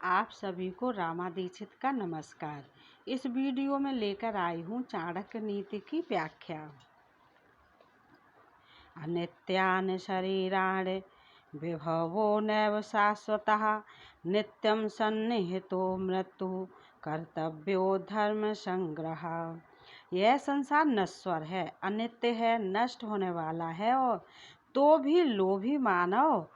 आप सभी को रामा दीक्षित का नमस्कार। इस वीडियो में लेकर आई हूँ चाणक्य नीति की व्याख्या। अनित्यानि शरीराणि विभवो नैव शाश्वतः नित्यं सन्निहितो मृत्यु कर्तव्यो धर्म संग्रह। यह संसार नश्वर है, अनित्य है, नष्ट होने वाला है और तो भी लोभी मानव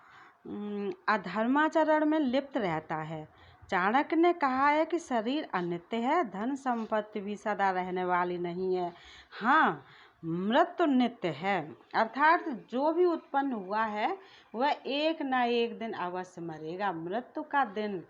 अधर्माचरण में लिप्त रहता है। चाणक्य ने कहा है कि शरीर अनित्य है, धन संपत्ति भी सदा रहने वाली नहीं है। हाँ, मृत्यु नित्य है, अर्थात जो भी उत्पन्न हुआ है वह एक न एक दिन अवश्य मरेगा। मृत्यु का दिन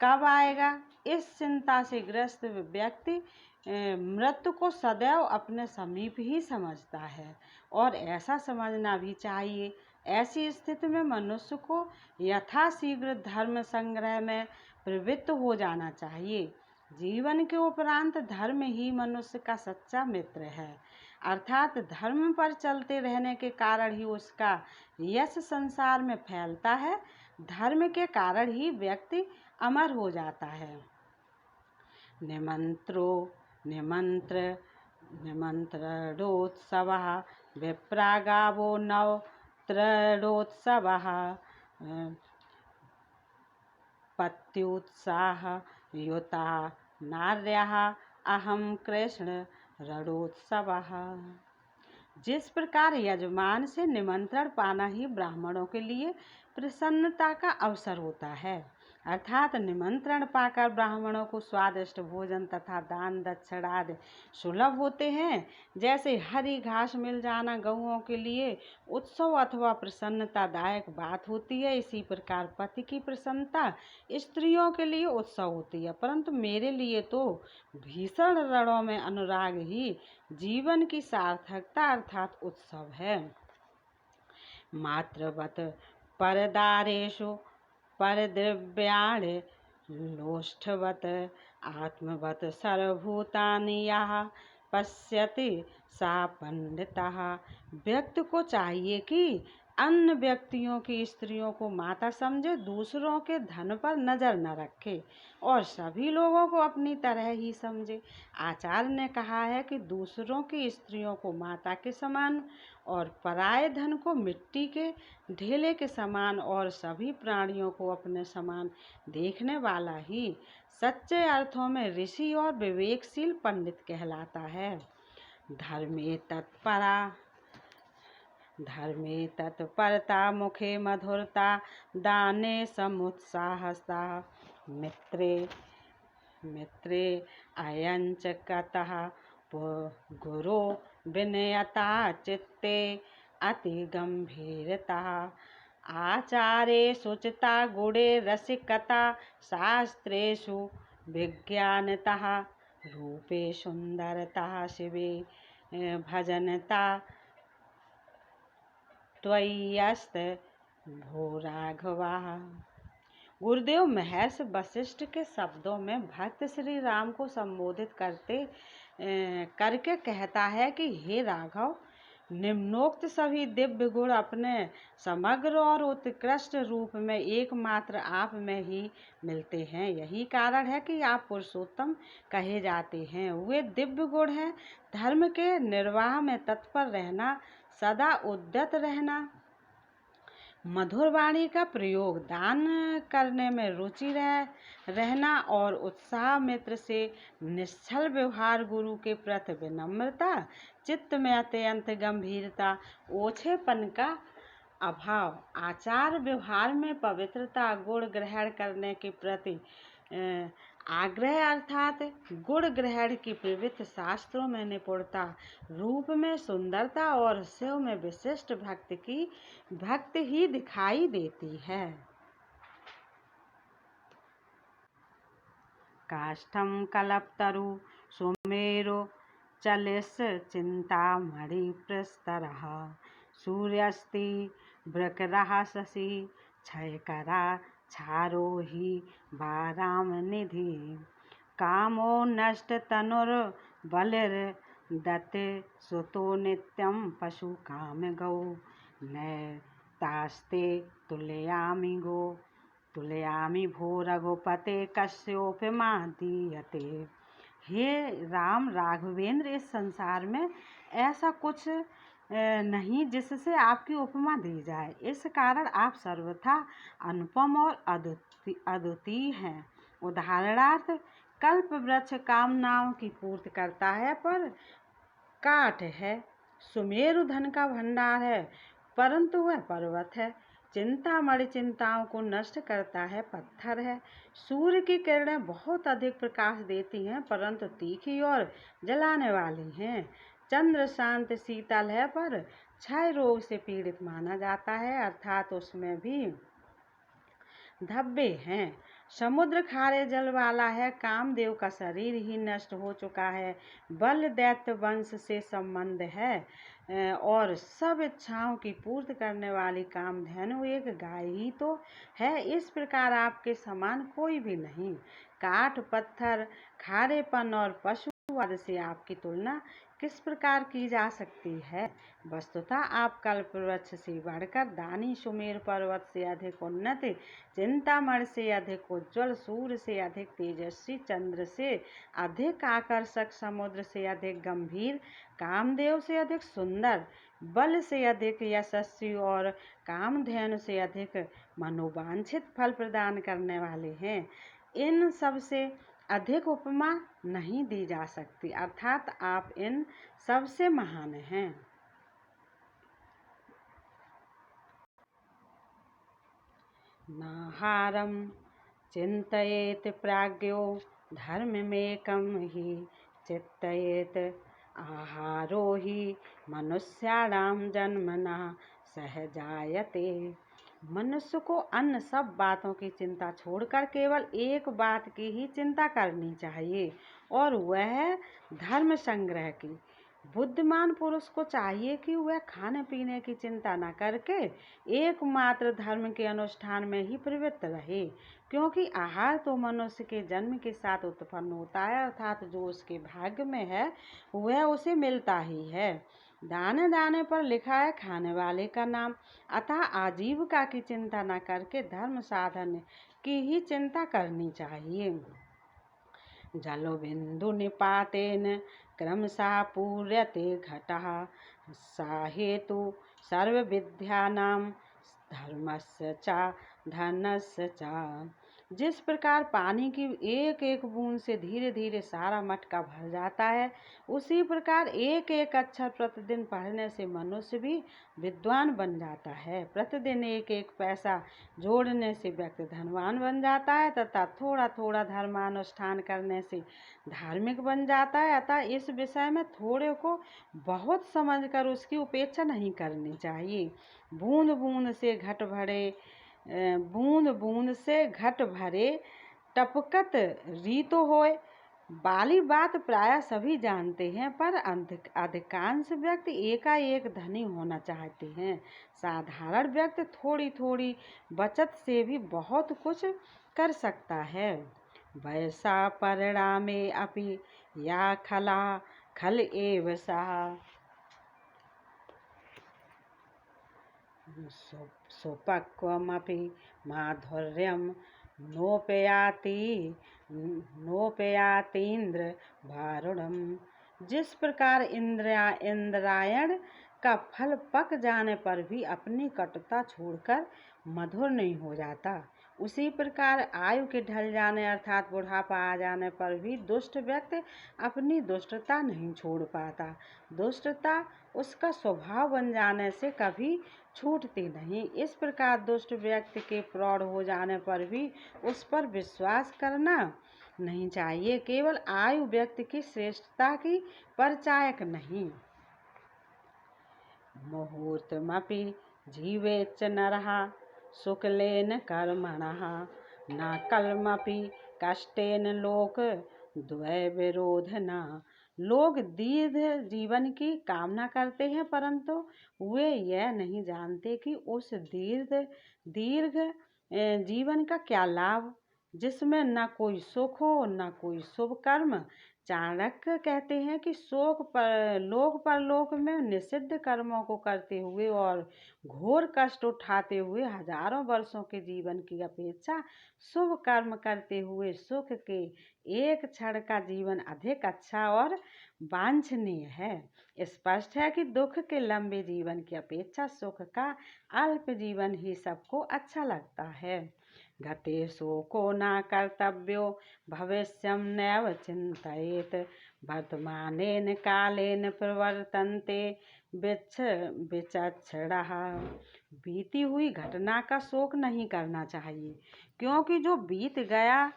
कब आएगा, इस चिंता से ग्रस्त व्यक्ति मृत्यु को सदैव अपने समीप ही समझता है और ऐसा समझना भी चाहिए। ऐसी स्थिति में मनुष्य को यथाशीघ्र धर्म संग्रह में प्रवृत्त हो जाना चाहिए। जीवन के उपरांत धर्म ही मनुष्य का सच्चा मित्र है, अर्थात धर्म पर चलते रहने के कारण ही उसका यश संसार में फैलता है। धर्म के कारण ही व्यक्ति अमर हो जाता है। निमंत्रणोत्सवः विप्रागावो नवत्रणोत्सवः पत्युत्साहयुता नार्यः अहं कृष्ण रणोत्सवः। जिस प्रकार यजमान से निमंत्रण पाना ही ब्राह्मणों के लिए प्रसन्नता का अवसर होता है, अर्थात निमंत्रण पाकर ब्राह्मणों को स्वादिष्ट भोजन तथा दान दक्षिणा आदि सुलभ होते हैं, जैसे हरी घास मिल जाना गौओं के लिए उत्सव अथवा प्रसन्नतादायक बात होती है, इसी प्रकार पति की प्रसन्नता स्त्रियों के लिए उत्सव होती है। परंतु मेरे लिए तो भीषण रणों में अनुराग ही जीवन की सार्थकता अर्थात उत्सव है। मात्रवत परदारेषु परद्रव्याणि लोष्ठवत आत्मवत सर्वभूतानि यः पश्यति सा पंडितः। व्यक्ति को चाहिए कि अन्य व्यक्तियों की स्त्रियों को माता समझे, दूसरों के धन पर नजर न रखे और सभी लोगों को अपनी तरह ही समझे। आचार्य ने कहा है कि दूसरों की स्त्रियों को माता के समान और पराये धन को मिट्टी के ढेले के समान और सभी प्राणियों को अपने समान देखने वाला ही सच्चे अर्थों में ऋषि और विवेकशील पंडित कहलाता है। धर्मे तत्परता मुखे मधुरता दाने समुत्साहस्ता मित्रे अयंच कतः गुरो विनयता चित्ते अति गंभीरता आचारे शुचिता गुणे रसिकता शास्त्रेषु विज्ञानतः रूपे सुंदरता शिवे भजनता त्वय्यस्त भो राघवा। गुरुदेव महर्षि वशिष्ठ के शब्दों में भक्त श्री राम को संबोधित करके कहता है कि हे राघव, निम्नोक्त सभी दिव्य गुण अपने समग्र और उत्कृष्ट रूप में एकमात्र आप में ही मिलते हैं। यही कारण है कि आप पुरुषोत्तम कहे जाते हैं। वे दिव्य गुण हैं धर्म के निर्वाह में तत्पर रहना, सदा उद्यत रहना, मधुर वाणी का प्रयोग, दान करने में रुचि रहना और उत्साह, मित्र से निश्चल व्यवहार, गुरु के प्रति विनम्रता, चित्त में अत्यंत गंभीरता, ओछेपन का अभाव, आचार व्यवहार में पवित्रता, गुण ग्रहण करने के प्रति आग्रह अर्थात गुण ग्रहण की प्रवृत्ति, शास्त्रों में निपुणता, रूप में सुंदरता और शिव में विशिष्ट भक्ति ही दिखाई देती है। काष्ठम कल्पतरु सुमेरु चलिस चिंतामणि प्रस्तरः सूर्यस्ति वृकरः शशि क्षयकरा क्षारोहि वाराम निधि कामो नष्ट तनुर्बलिर दत्ते सुतो नित्यं पशु काम गौ नैतास्ते तुलयामि गो। तुलयामि भो रघुपते कस्योपमा दीयते। हे राम, राघवेंद्र, इस संसार में ऐसा कुछ नहीं जिससे आपकी उपमा दी जाए। इस कारण आप सर्वथा अनुपम और अद्वितीय हैं। उदाहरणार्थ, कल्प वृक्ष कामनाओं की पूर्ति करता है पर काठ है। सुमेरु धन का भंडार है परंतु वह पर्वत है। चिंतामणि चिंताओं को नष्ट करता है, पत्थर है। सूर्य की किरणें बहुत अधिक प्रकाश देती हैं परंतु तीखी और जलाने वाली हैं। चंद्र शांत शीतल है पर क्षय रोग से पीड़ित माना जाता है, अर्थात उसमें भी धब्बे हैं। समुद्र खारे जल वाला है, कामदेव का शरीर ही नष्ट हो चुका है। बल दैत्य वंश से संबंध है और सब इच्छाओं की पूर्ति करने वाली कामधेनु एक गाय ही तो है। इस प्रकार आपके समान कोई भी नहीं। काठ, पत्थर, खारेपन और पशुवध से आपकी तुलना किस प्रकार की जा सकती है? वस्तुतः आप कल्पवृक्ष से बढ़कर दानी, सुमेर पर्वत से अधिक उन्नत, चिंतामणि से अधिक उज्ज्वल, सूर्य से अधिक तेजस्वी, चंद्र से अधिक आकर्षक, समुद्र से अधिक गंभीर, कामदेव से अधिक सुंदर, बल से अधिक यशस्वी और कामधेनु से अधिक मनोवांछित फल प्रदान करने वाले हैं। इन सब से अधिक उपमा नहीं दी जा सकती, अर्थात आप इन सबसे महान हैं। नाहारं चिन्तयेत् प्राज्ञो धर्ममेकं हि चिन्तयेत्। आहारो हि मनुष्याणां जन्मना सहजायते। मनुष्य को अन्य सब बातों की चिंता छोड़कर केवल एक बात की ही चिंता करनी चाहिए और वह धर्म संग्रह की। बुद्धिमान पुरुष को चाहिए कि वह खाने पीने की चिंता न करके एकमात्र धर्म के अनुष्ठान में ही प्रवृत्त रहे, क्योंकि आहार तो मनुष्य के जन्म के साथ उत्पन्न होता है, अर्थात जो उसके भाग्य में है वह उसे मिलता ही है। दाने दाने पर लिखा है खाने वाले का नाम। अतः आजीविका की चिंता न करके धर्म साधन की ही चिंता करनी चाहिए। जलो बिंदु निपातेन क्रमशः पूर्यते घटः, सा हेतु सर्व विद्यानां धर्मस्य च धनस्य च। जिस प्रकार पानी की एक एक बूंद से धीरे धीरे सारा मटका भर जाता है, उसी प्रकार एक एक अक्षर प्रतिदिन पढ़ने से मनुष्य भी विद्वान बन जाता है। प्रतिदिन एक एक पैसा जोड़ने से व्यक्ति धनवान बन जाता है तथा थोड़ा थोड़ा धर्मानुष्ठान करने से धार्मिक बन जाता है। अतः इस विषय में थोड़े को बहुत समझकर उसकी उपेक्षा नहीं करनी चाहिए। बूंद बूंद से घट भरे टपकत रीतो होए, बाली बात प्राय सभी जानते हैं, पर अधिकांश व्यक्ति एकाएक धनी होना चाहते हैं। साधारण व्यक्ति थोड़ी थोड़ी बचत से भी बहुत कुछ कर सकता है। वैसा परिणामे अपि या खला खल एव सा। सुपक्वमपि माधुर्यं नोपयातीन्द्र वारुणम। जिस प्रकार इंद्रायण का फल पक जाने पर भी अपनी कटुता छोड़कर मधुर नहीं हो जाता, उसी प्रकार आयु के ढल जाने अर्थात बुढ़ापा आ जाने पर भी दुष्ट व्यक्ति अपनी दुष्टता नहीं छोड़ पाता। दुष्टता उसका स्वभाव बन जाने से कभी छूटती नहीं। इस प्रकार दुष्ट व्यक्ति के प्रौढ़ हो जाने पर भी उस पर विश्वास करना नहीं चाहिए। केवल आयु व्यक्ति की श्रेष्ठता की परिचायक नहीं। मुहूर्तमपि जीवेच्च नरः शुक्लेन कर्मणः, न कलमपि कष्टेन लोक द्वय विरोधना। लोग दीर्घ जीवन की कामना करते हैं परंतु वे यह नहीं जानते कि उस दीर्घ जीवन का क्या लाभ। जिसमें न कोई सुख हो न कोई शुभ कर्म। चाणक्य कहते हैं कि लोक परलोक में निषिद्ध कर्मों को करते हुए और घोर कष्ट उठाते हुए हजारों वर्षों के जीवन की अपेक्षा शुभ कर्म करते हुए सुख के एक क्षण का जीवन अधिक अच्छा और वांछनीय है। स्पष्ट है कि दुख के लंबे जीवन की अपेक्षा सुख का अल्प जीवन ही सबको अच्छा लगता है। गते शोको न कर्तव्यो भविष्यं नैव चिन्तयेत् वर्तमानेन कालेन प्रवर्तन्ते विचक्षणाः। बीती हुई घटना का शोक नहीं करना चाहिए, क्योंकि जो बीत गया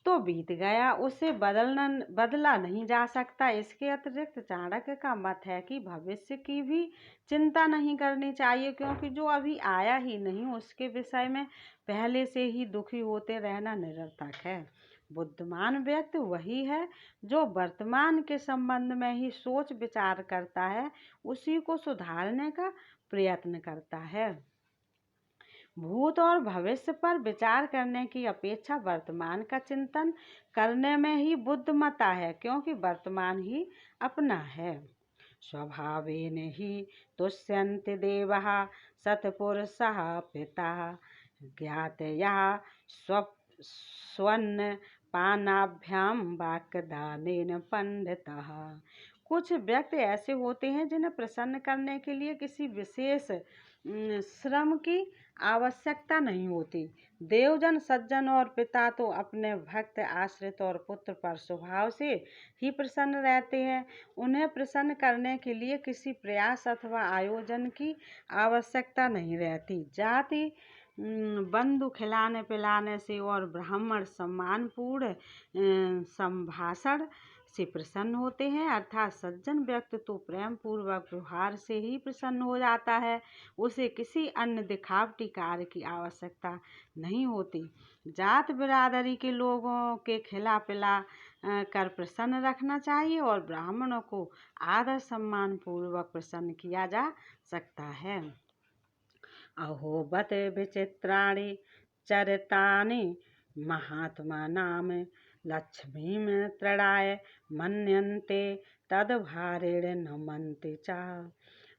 तो बीत गया, उसे बदला नहीं जा सकता। इसके अतिरिक्त चाणक्य का मत है कि भविष्य की भी चिंता नहीं करनी चाहिए, क्योंकि जो अभी आया ही नहीं उसके विषय में पहले से ही दुखी होते रहना निरर्थक है। बुद्धिमान व्यक्ति वही है जो वर्तमान के संबंध में ही सोच विचार करता है, उसी को सुधारने का प्रयत्न करता है। भूत और भविष्य पर विचार करने की अपेक्षा वर्तमान का चिंतन करने में ही बुद्धिमत्ता है, क्योंकि वर्तमान ही अपना है। स्वभावेन ही तुष्यन्ति देवाः सत्पुरुषाः पिता ज्ञातया स्वन्न पानाभ्याम वाक्दानेन पंडितः। कुछ व्यक्ति ऐसे होते हैं जिन्हें प्रसन्न करने के लिए किसी विशेष श्रम की आवश्यकता नहीं होती। देवजन, सज्जन और पिता तो अपने भक्त, आश्रित और पुत्र पर स्वभाव से ही प्रसन्न रहते हैं। उन्हें प्रसन्न करने के लिए किसी प्रयास अथवा आयोजन की आवश्यकता नहीं रहती। जाति बंधु खिलाने पिलाने से और ब्राह्मण सम्मानपूर्ण संभाषण से प्रसन्न होते हैं, अर्थात सज्जन व्यक्ति तो प्रेम पूर्वक व्यवहार से ही प्रसन्न हो जाता है, उसे किसी अन्य दिखावटी कार्य की आवश्यकता नहीं होती। जात बिरादरी के लोगों के खिला पिला कर प्रसन्न रखना चाहिए और ब्राह्मणों को आदर सम्मान पूर्वक प्रसन्न किया जा सकता है। अहो बत विचित्राणि चरितानि महात्मानां लक्ष्मीं तृणाय मन्यन्ते तद्भारेण नमन्ति च।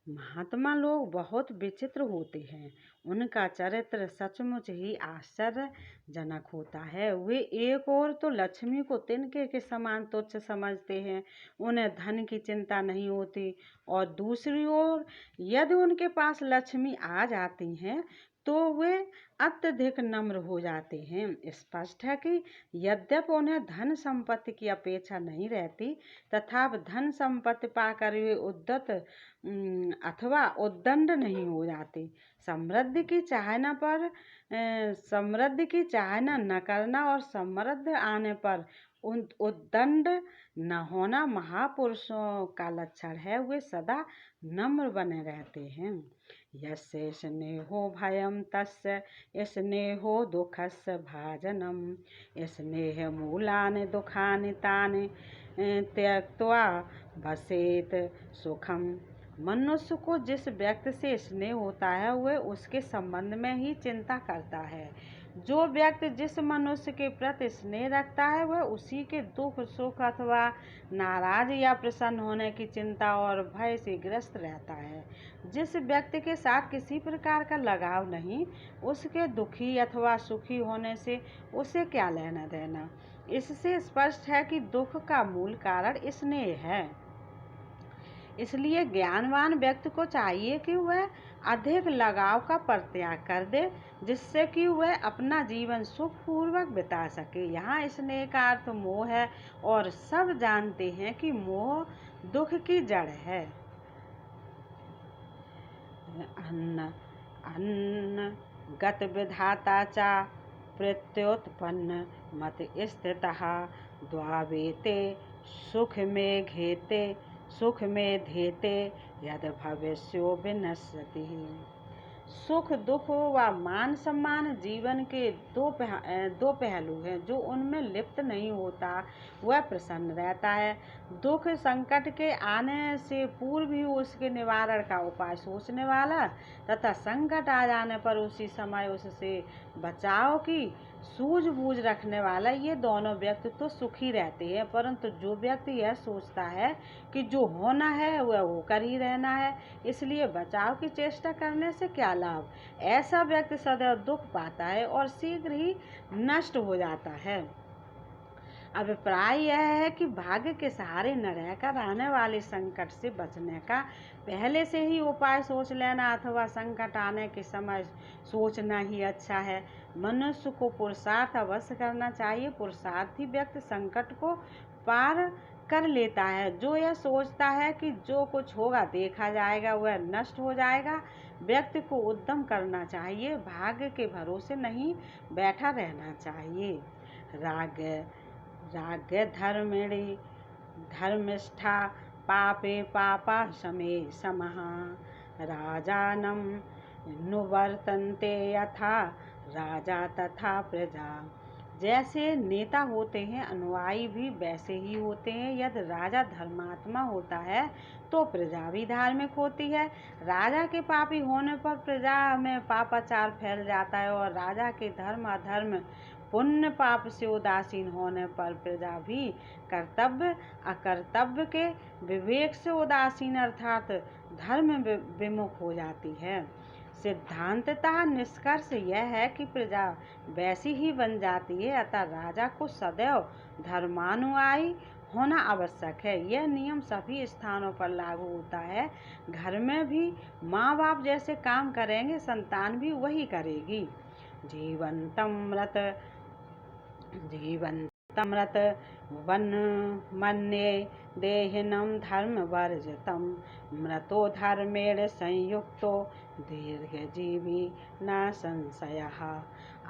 महात्मा लोग बहुत विचित्र होते हैं, उनका चरित्र सचमुच ही आश्चर्यजनक होता है। वे एक ओर तो लक्ष्मी को तिनके के समान तुच्छ समझते हैं, उन्हें धन की चिंता नहीं होती, और दूसरी ओर यदि उनके पास लक्ष्मी आ जाती हैं तो वे अत्यधिक नम्र हो जाते हैं। स्पष्ट है कि यद्यपि उन्हें धन संपत्ति की अपेक्षा नहीं रहती, तथापि धन संपत्ति पाकर वे उद्धत अथवा उद्दंड नहीं हो जाते। समृद्धि की चाहना न करना और समृद्ध आने पर उद्दंड न होना महापुरुषों का लक्षण है। वे सदा नम्र बने रहते हैं। यस्य स्नेहो भयं तस्य स्नेहो दुःखस्य भाजनम। स्नेह मूलानि दुखानि तानि त्यक्त्वा भसेत सुखम। मनुष्य को जिस व्यक्ति से स्नेह होता है वह उसके संबंध में ही चिंता करता है। जो व्यक्ति जिस मनुष्य के प्रति स्नेह रखता है वह उसी के दुख सुख अथवा नाराज या प्रसन्न होने की चिंता और भय से ग्रस्त रहता है। जिस व्यक्ति के साथ किसी प्रकार का लगाव नहीं, उसके दुखी अथवा सुखी होने से उसे क्या लेना देना। इससे स्पष्ट है कि दुख का मूल कारण स्नेह है। इसलिए ज्ञानवान व्यक्ति को चाहिए कि वह अधिक लगाव का परित्याग कर दे, जिससे कि वह अपना जीवन सुखपूर्वक बिता सके। यहाँ स्नेह का अर्थ मोह है और सब जानते हैं कि मोह दुख की जड़ है। अन्न गत विधाता चा प्रत्युत्पन्न मत स्थितः द्वावेते सुख में धेते यद भविष्यो विनश्यति। सुख दुख व मान सम्मान जीवन के दो पहलू हैं। जो उनमें लिप्त नहीं होता वह प्रसन्न रहता है। दुख संकट के आने से पूर्व ही उसके निवारण का उपाय सोचने वाला तथा संकट आ जाने पर उसी समय उससे बचाव की सूझबूझ रखने वाला, ये दोनों व्यक्ति तो सुखी रहते हैं। परंतु जो व्यक्ति यह सोचता है कि जो होना है वह होकर ही रहना है, इसलिए बचाव की चेष्टा करने से क्या लाभ, ऐसा व्यक्ति सदैव दुख पाता है और शीघ्र ही नष्ट हो जाता है। अभिप्राय यह है कि भाग्य के सहारे न रहकर आने वाले संकट से बचने का पहले से ही उपाय सोच लेना अथवा संकट आने के समय सोचना ही अच्छा है। मनुष्य को पुरुषार्थ अवश्य करना चाहिए। पुरुषार्थी व्यक्ति संकट को पार कर लेता है। जो यह सोचता है कि जो कुछ होगा देखा जाएगा वह नष्ट हो जाएगा, व्यक्ति को उद्यम करना चाहिए, भाग्य के भरोसे नहीं बैठा रहना चाहिए। राग धर्मिणी धर्मिष्ठा पापे पापा समे समः राजानं नुवर्तन्ते यथा राजा तथा प्रजा। जैसे नेता होते हैं अनुयायी भी वैसे ही होते हैं। यदि राजा धर्मात्मा होता है तो प्रजा भी धार्मिक होती है। राजा के पापी होने पर प्रजा में पापाचार फैल जाता है और राजा के धर्म अधर्म पुण्य पाप से उदासीन होने पर प्रजा भी कर्तव्य अकर्तव्य के विवेक से उदासीन अर्थात धर्म विमुख हो जाती है। सिद्धांततः निष्कर्ष यह है कि प्रजा वैसी ही बन जाती है, अतः राजा को सदैव धर्मानुयायी होना आवश्यक है। यह नियम सभी स्थानों पर लागू होता है। घर में भी माँ बाप जैसे काम करेंगे संतान भी वही करेगी। जीवन्तमृत वन्मन्ये देहिनं धर्मवर्जितं मृतो धर्मेण संयुक्तो दीर्घजीवी न संशयः।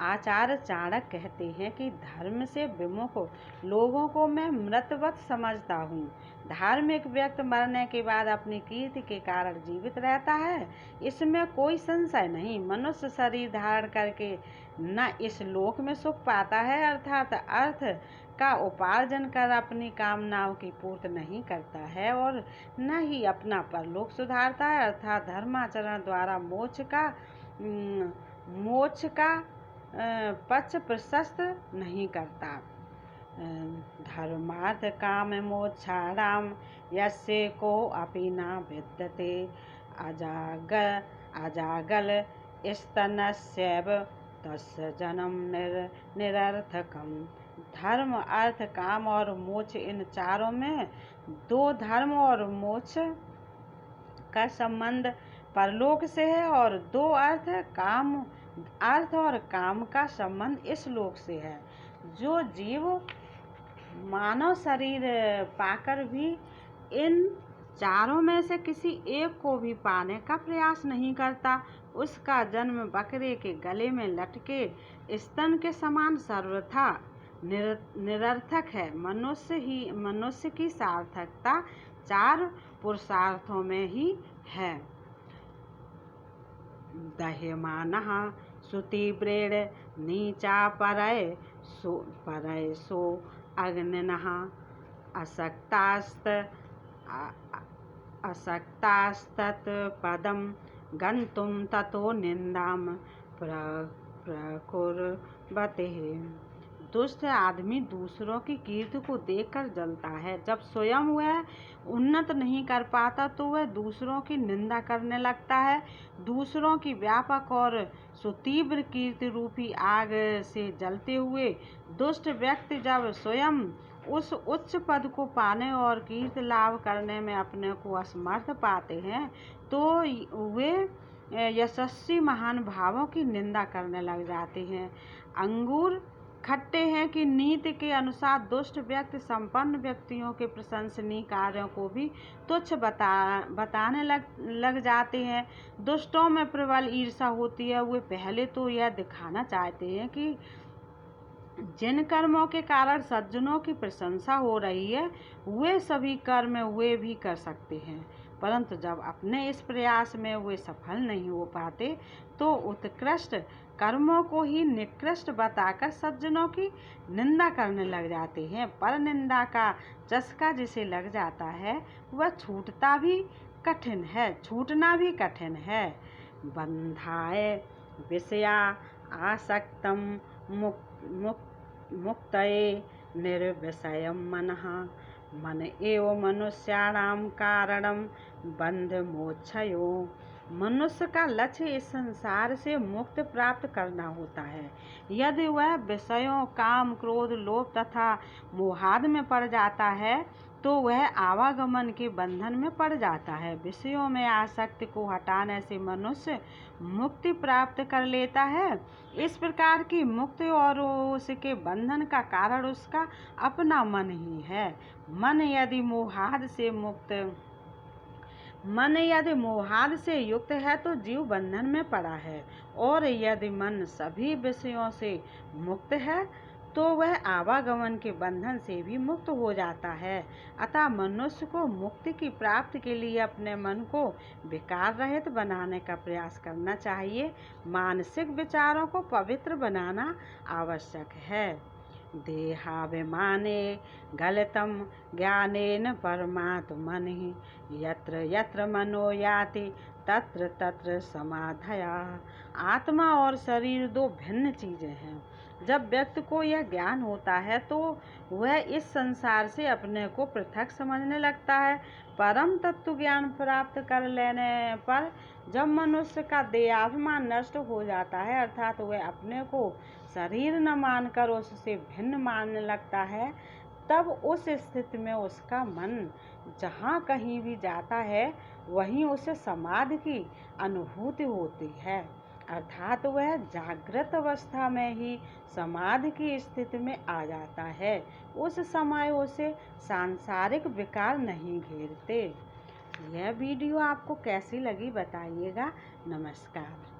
आचार्य चाणक्य कहते हैं कि धर्म से विमुख लोगों को मैं मृतवत समझता हूँ। धार्मिक व्यक्ति मरने के बाद अपनी कीर्ति के कारण जीवित रहता है, इसमें कोई संशय नहीं। मनुष्य शरीर धारण करके न इस लोक में सुख पाता है अर्थात अर्थ का उपार्जन कर अपनी कामनाओं की पूर्ति नहीं करता है और न ही अपना परलोक सुधारता है अर्थात धर्माचरण द्वारा मोक्ष का पक्ष प्रशस्त नहीं करता। धर्मार्थ काम मोक्षाणाम यस्य को अपि न विद्यते अजागल स्तनस्यैव तस्य जन्म निरर्थकम्। धर्म अर्थ काम और मोक्ष, इन चारों में दो धर्म और मोक्ष का संबंध परलोक से है और दो अर्थ और काम का संबंध इस लोक से है। जो जीव मानव शरीर पाकर भी इन चारों में से किसी एक को भी पाने का प्रयास नहीं करता, उसका जन्म बकरे के गले में लटके स्तन के समान सर्वथा निरर्थक है। मनुष्य की सार्थकता चार पुरुषार्थों में ही है। दह्यमानः सुतीव्रेण नीचा परय सो अग्निनः असक्तास्तत् पदं गन्तुं ततो निन्दां प्रकुर्वते। दुष्ट आदमी दूसरों की कीर्ति को देखकर जलता है। जब स्वयं वह उन्नत नहीं कर पाता तो वह दूसरों की निंदा करने लगता है। दूसरों की व्यापक और सुतीव्र कीर्ति रूपी आग से जलते हुए दुष्ट व्यक्ति जब स्वयं उस उच्च पद को पाने और कीर्ति लाभ करने में अपने को असमर्थ पाते हैं तो वे यशस्वी महान भावों की निंदा करने लग जाते हैं। अंगूर खट्टे हैं कि नीति के अनुसार दुष्ट व्यक्ति संपन्न व्यक्तियों के प्रशंसनीय कार्यों को भी तुच्छ बताने लग जाते हैं। दुष्टों में प्रबल ईर्षा होती है। वे पहले तो यह दिखाना चाहते हैं कि जिन कर्मों के कारण सज्जनों की प्रशंसा हो रही है वे सभी कर्म वे भी कर सकते हैं, परंतु जब अपने इस प्रयास में वे सफल नहीं हो पाते तो उत्कृष्ट कर्मों को ही निकृष्ट बताकर सज्जनों की निंदा करने लग जाते हैं। पर निंदा का चस्का जिसे लग जाता है वह छूटना भी कठिन है। बंधाय विषया आसक्तम मुक्तये निर्विषयं मनः। मन एव मनुष्याणां कारणं बंधमोक्षयो। मनुष्य का लक्ष्य इस संसार से मुक्ति प्राप्त करना होता है। यदि वह विषयों, काम, क्रोध, लोभ तथा मोहाद में पड़ जाता है तो वह आवागमन के बंधन में पड़ जाता है। विषयों में आसक्ति को हटाने से मनुष्य मुक्ति प्राप्त कर लेता है। इस प्रकार की मुक्ति और उसके बंधन का कारण उसका अपना मन ही है। मन यदि मोहाद से युक्त है तो जीव बंधन में पड़ा है, और यदि मन सभी विषयों से मुक्त है तो वह आवागमन के बंधन से भी मुक्त हो जाता है। अतः मनुष्य को मुक्ति की प्राप्ति के लिए अपने मन को विकार रहित बनाने का प्रयास करना चाहिए। मानसिक विचारों को पवित्र बनाना आवश्यक है। देहाभिमाने गलितं ज्ञानेन परमात्मनि यत्र यत्र मनो याति तत्र तत्र समाधया। आत्मा और शरीर दो भिन्न चीजें हैं। जब व्यक्ति को यह ज्ञान होता है तो वह इस संसार से अपने को पृथक समझने लगता है। परम तत्व ज्ञान प्राप्त कर लेने पर जब मनुष्य का देहाभिमान नष्ट हो जाता है, अर्थात वह अपने को शरीर न मानकर उससे भिन्न मानने लगता है, तब उस स्थिति में उसका मन जहाँ कहीं भी जाता है वहीं उसे समाधि की अनुभूति होती है। अर्थात वह जागृत अवस्था में ही समाधि की स्थिति में आ जाता है। उस समय उसे सांसारिक विकार नहीं घेरते। यह वीडियो आपको कैसी लगी बताइएगा। नमस्कार।